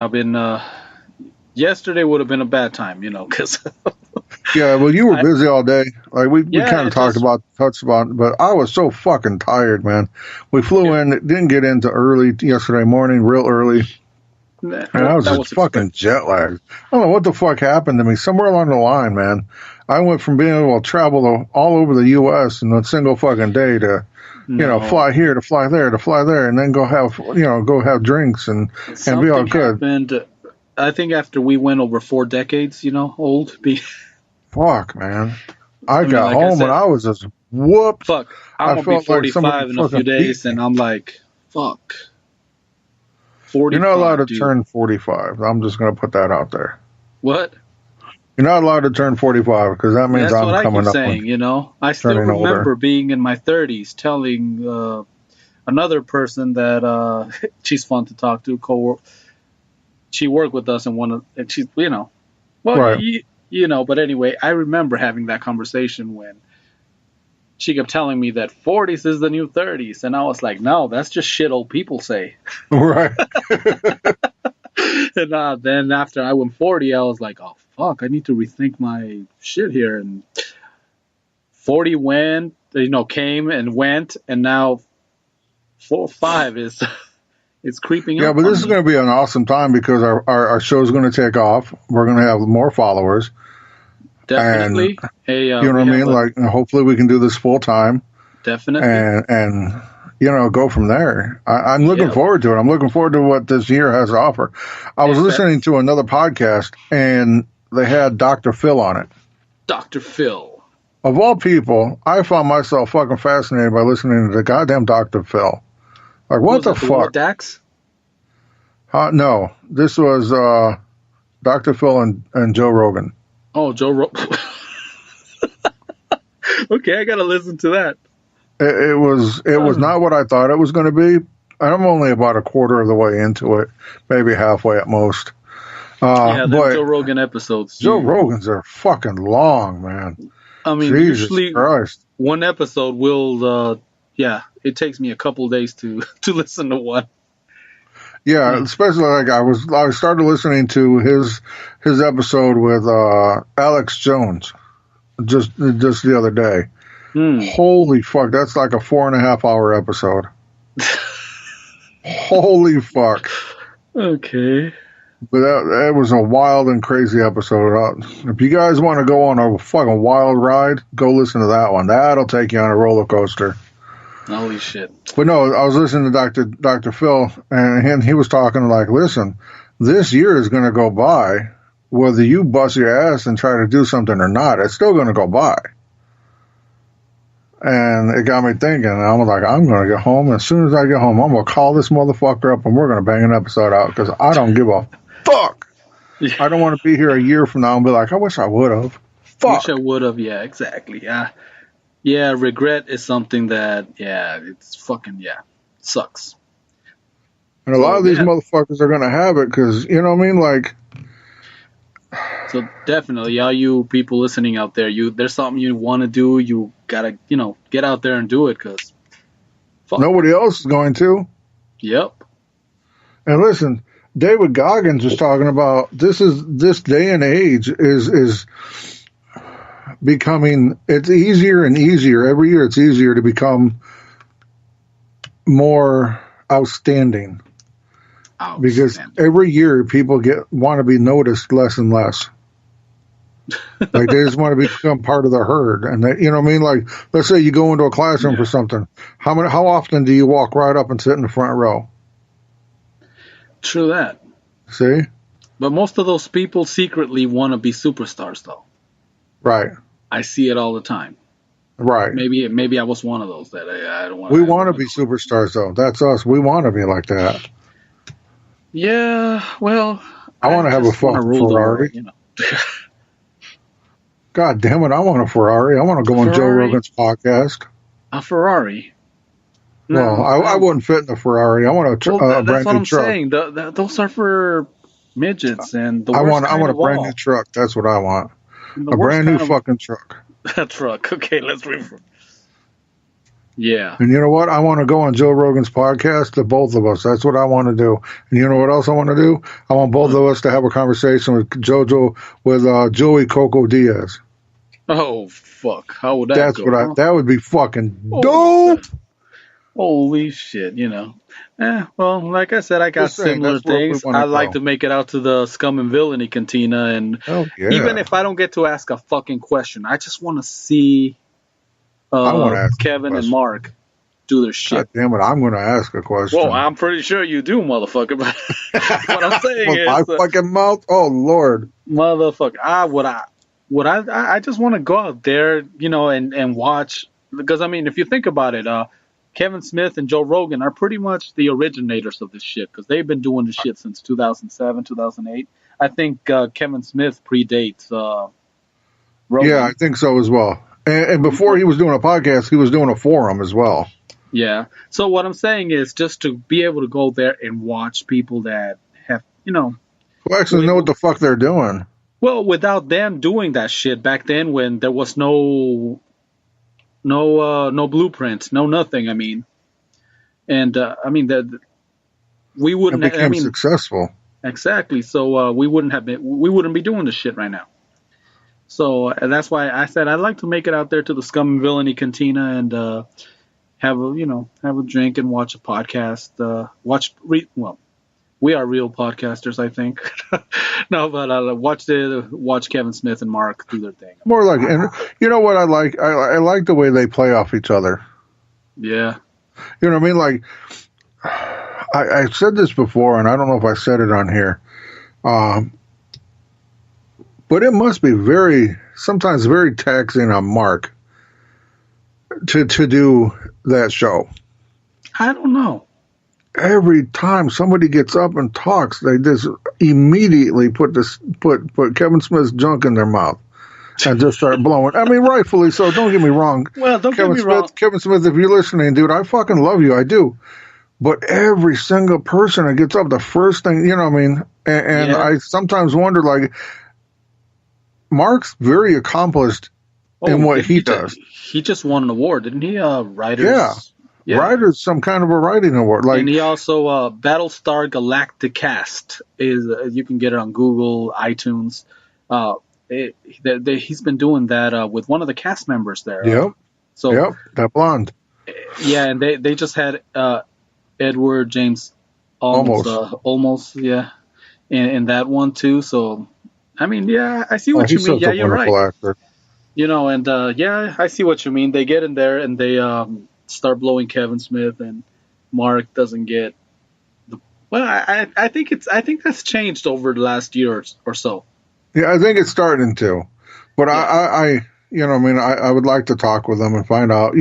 I've been yesterday would have been a bad time, because Yeah, well, you were I busy all day. Like we yeah, kind of it just touched about, but I was so fucking tired, man. We flew yeah, in, didn't get into early yesterday morning, real early, and I was that just was fucking expected. jet lagged. I don't know what the fuck happened to me. Somewhere along the line, man, I went from being able to travel all over the U.S. in a single fucking day to, No, fly here to fly there to fly there, and then go have drinks and be all something good. happened. I think after we went over 4 decades, old. Fuck, man. I I mean, got like I home and said, I was just whooped. fuck. I'm I gonna be felt like somebody 45 in a few fucking beat days, me. and I'm like, fuck, You're not allowed 45, to dude. turn 45. I'm just going to put that out there. What? You're not allowed to turn 45 because that means That's what I'm I keep coming up on saying. I still turning older. remember being in my 30s, telling another person that she's fun to talk to, she worked with us and one of and she's well Right. but anyway, I remember having that conversation when she kept telling me that 40s is the new 30s, and I was like, no, that's just shit old people say. Right. And then after I went 40, I was like, oh fuck, I need to rethink my shit here. And 40 went, came and went, and now 4 5 is it's creeping Yeah, up but on this is me. going to be an awesome time because our show is going to take off. We're going to have more followers. And Definitely. Hey, you know we what I have mean? a Like, hopefully we can do this full time definitely. and go from there. I'm looking Yep. forward to it. I'm looking forward to what this year has to offer. I was Hey, listening to another podcast and they had Dr. Phil on it. Dr. Phil. Of all people, I found myself fucking fascinated by listening to the goddamn Dr. Phil. Like, Who what was the that? The one with fuck? Dax? No, this was Dr. Phil and Joe Rogan. Oh, Joe Okay, I gotta listen to that. It was Oh. not what I thought it was going to be. I'm only about a quarter of the way into it, maybe halfway at most. Yeah, them But Joe Rogan episodes. Joe Rogan's are fucking long, man. I mean, Jesus usually Christ. one episode will, yeah, it takes me a couple days to to listen to one. Yeah, Mm. especially like I started listening to his episode with Alex Jones just the other day. Mm. Holy fuck, that's like a 4.5 hour episode. Holy fuck. Okay. But that was a wild and crazy episode. If you guys want to go on a fucking wild ride, go listen to that one. That'll take you on a roller coaster. Holy shit. But no, I was listening to Dr. Phil, and he was talking like, listen, this year is going to go by, whether you bust your ass and try to do something or not, it's still going to go by. And it got me thinking. I'm like, I'm going to get home. And as soon as I get home, I'm going to call this motherfucker up and we're going to bang an episode out because I don't give a fuck. I don't want to be here a year from now and be like, I wish I would have. Wish I Fuck. would have. Yeah, exactly. Yeah. Yeah, regret is something that, yeah, it's fucking, yeah, sucks. And a lot So, of these yeah, motherfuckers are going to have it because, you know what I mean? Like, so definitely, all you people listening out there, there's something you want to do, you gotta, get out there and do it, because, fuck. nobody else is going to. Yep. And listen, David Goggins was talking about this day and age is becoming, it's easier and easier every year. It's easier to become more outstanding because Outstanding. every year people want to be noticed less and less. Like they just want to become part of the herd, and they, you know what I mean. Like, let's say you go into a classroom for Yeah. something. How often do you walk right up and sit in the front row? True that. See, But most of those people secretly want to be superstars, though. right, I see it all the time. right. Maybe I was one of those that I don't want. We I don't want to want to be quit. superstars, though. That's us. We want to be like that. Yeah, well, I want I to have a just want to fucking rule the world, Ferrari. God damn it, I want a Ferrari. I want to go on Joe Ferrari, Rogan's podcast. a Ferrari. Well, No, I wouldn't fit in a Ferrari. I want well, a that's brand what new I'm truck. saying. Those are for midgets and the I worst want I kind want a of brand new all. truck. That's what I want. The A worst brand new kind of fucking truck. that truck. Okay, let's read. Yeah. And you know what? I want to go on Joe Rogan's podcast, the both of us. That's what I want to do. And you know what else I want to do? I want both of us to have a conversation with Joey Coco Diaz. Oh fuck! How would that That's go? what Huh? that would be fucking Holy, dope. holy shit! Well, like I said, I got Just saying, similar that's where we things. want I to like go. to make it out to the Scum and Villainy Cantina, and Oh even yeah, if I don't get to ask a fucking question, I just want to see I want to ask a Kevin and question. Mark do their God shit. damn it, I'm going to ask a question. Well, I'm pretty sure you do, motherfucker. But what I'm saying With my is, fucking mouth. Oh Lord. motherfucker, I just want to go out there, and watch. Because I mean, if you think about it, Kevin Smith and Joe Rogan are pretty much the originators of this shit because they've been doing this shit since 2007, 2008. I think Kevin Smith predates Rogan. Yeah, I think so as well. And before he was doing a podcast, he was doing a forum as well. Yeah. So what I'm saying is just to be able to go there and watch people that have, Who actually know what the fuck they're doing. well, without them doing that shit back then when there was no blueprint, no nothing. I mean, and I mean that we It wouldn't. became successful. Exactly. So we wouldn't be doing this shit right now. So that's why I said I'd like to make it out there to the Scum and Villainy Cantina and have a drink and watch a podcast. We are real podcasters, I think. No, but watch Kevin Smith and Mark do their thing. More like, and you know what I like? I like the way they play off each other. Yeah. You know what I mean? Like, I said this before, and I don't know if I said it on here, but it must be sometimes very taxing on Mark to do that show. I don't know. Every time somebody gets up and talks, they just immediately put Kevin Smith's junk in their mouth and just start blowing. I mean, rightfully so. Don't get me wrong. Well, don't get me wrong. Kevin Smith, if you're listening, dude, I fucking love you. I do. But every single person that gets up, the first thing, you know what I mean? And Yeah. I sometimes wonder, like, Mark's very accomplished in what he does. He just won an award, didn't he? Writers. Yeah. Writer's some kind of a writing award. Like, and he also Battlestar Galacticast is you can get it on Google, iTunes. He's been doing that with one of the cast members there. Yep. That blonde. Yeah, and they just had Edward James almost yeah, in that one too. So I mean, yeah, I see what you mean. Yeah, you're right. Actor. And yeah, I see what you mean. They get in there and they start blowing Kevin Smith, and Mark doesn't get the. Well, I think that's changed over the last year or so. Yeah, I think it's starting to, but yeah. I would like to talk with them and find out,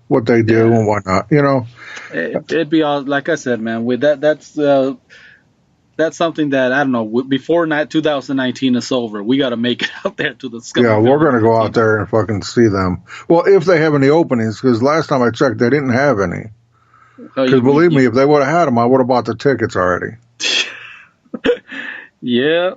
what they do and whatnot. It'd be all like I said, man. With that's something that I don't know. Before 2019 is over, we got to make it out there to the. Yeah, we're gonna go out there and fucking see them. Well, if they have any openings, because last time I checked, they didn't have any. Because believe me, if they would have had them, I would have bought the tickets already. Yeah,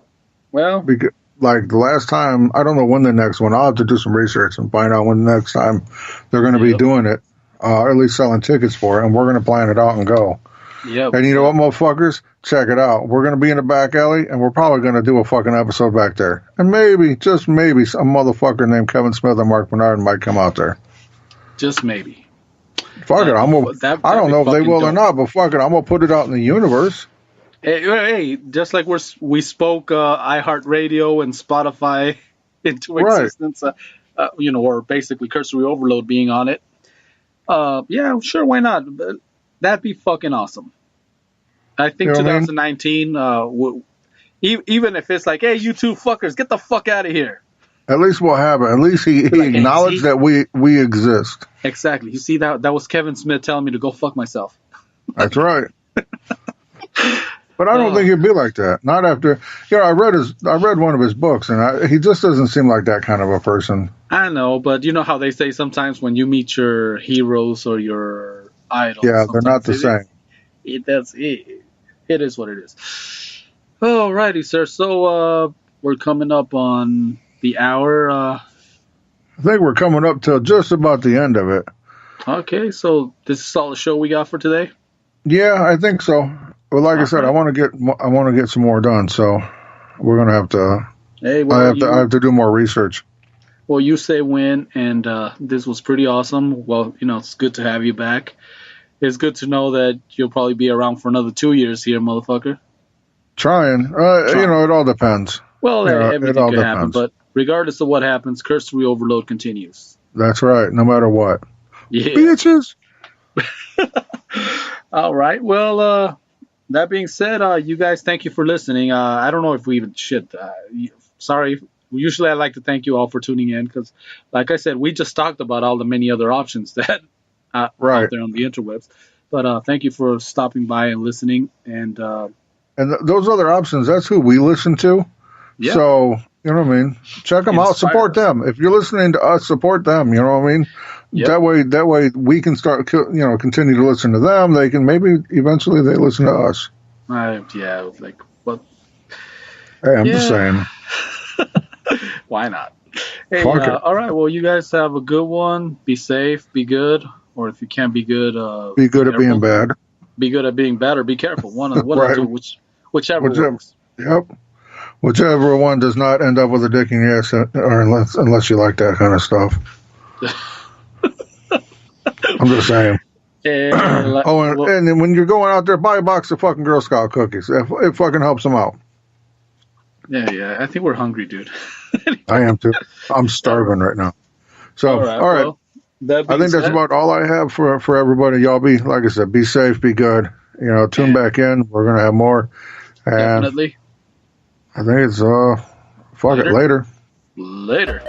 well, because, like the last time, I don't know when the next one. I'll have to do some research and find out when the next time they're going to be doing it, or at least selling tickets for it, and we're going to plan it out and go. Yep. And you know what, motherfuckers? Check it out. We're going to be in the back alley, and we're probably going to do a fucking episode back there. And maybe, just maybe, some motherfucker named Kevin Smith or Mark Bernard might come out there. Just maybe. Fuck it. I don't know if they will or not, but fuck it. I'm going to put it out in the universe. Hey, just like we spoke iHeartRadio and Spotify into existence, or basically Cursory Overload being on it. Yeah, sure, why not? That'd be fucking awesome. I think 2019, even if it's like, hey, you two fuckers, get the fuck out of here. At least we'll have it. At least he acknowledged that we exist. Exactly. You see, that was Kevin Smith telling me to go fuck myself. That's right. But I don't think he'd be like that. Not after, I read one of his books, and he just doesn't seem like that kind of a person. I know, but you know how they say sometimes when you meet your heroes or your idols. Yeah, they're not the same. It is what it is. Alrighty, sir. So we're coming up on the hour. I think we're coming up till just about the end of it. Okay, so this is all the show we got for today. Yeah, I think so. But like I said, I want to get some more done. So we're gonna have to. Hey, I have to do more research. Well, you say when, and this was pretty awesome. Well, it's good to have you back. It's good to know that you'll probably be around for another 2 years here, motherfucker. Trying. It all depends. Well, everything all could happen, depends. but regardless of what happens, cursory overload continues. That's right. No matter what. Yeah. Bitches. All right. Well, that being said, you guys, thank you for listening. I don't know if we even sorry. Usually I like to thank you all for tuning in because, like I said, we just talked about all the many other options that out there on the interwebs. But thank you for stopping by and listening. And those other options, that's who we listen to. Yeah. So, you know what I mean? Check them out. Support them. If you're listening to us, support them. You know what I mean? Yep. That way we can start, continue to listen to them. They can maybe eventually they listen to us. Yeah, like what? Hey, I'm just saying. Why not? Hey, all right. Well, you guys have a good one. Be safe. Be good. Or if you can't be good, be good at being bad. Be good at being bad, or be careful. One of the two, whichever works. Yep. Whichever one does not end up with a dick in your ass, or unless you like that kind of stuff. I'm just saying. And when you're going out there, buy a box of fucking Girl Scout cookies. It fucking helps them out. Yeah. I think we're hungry, dude. I am too. I'm starving right now. So, all right. Well, I think that's about all I have for everybody. Y'all be, like I said, be safe, be good. Tune back in. We're going to have more. And definitely. I think it's, fuck it, later. Later.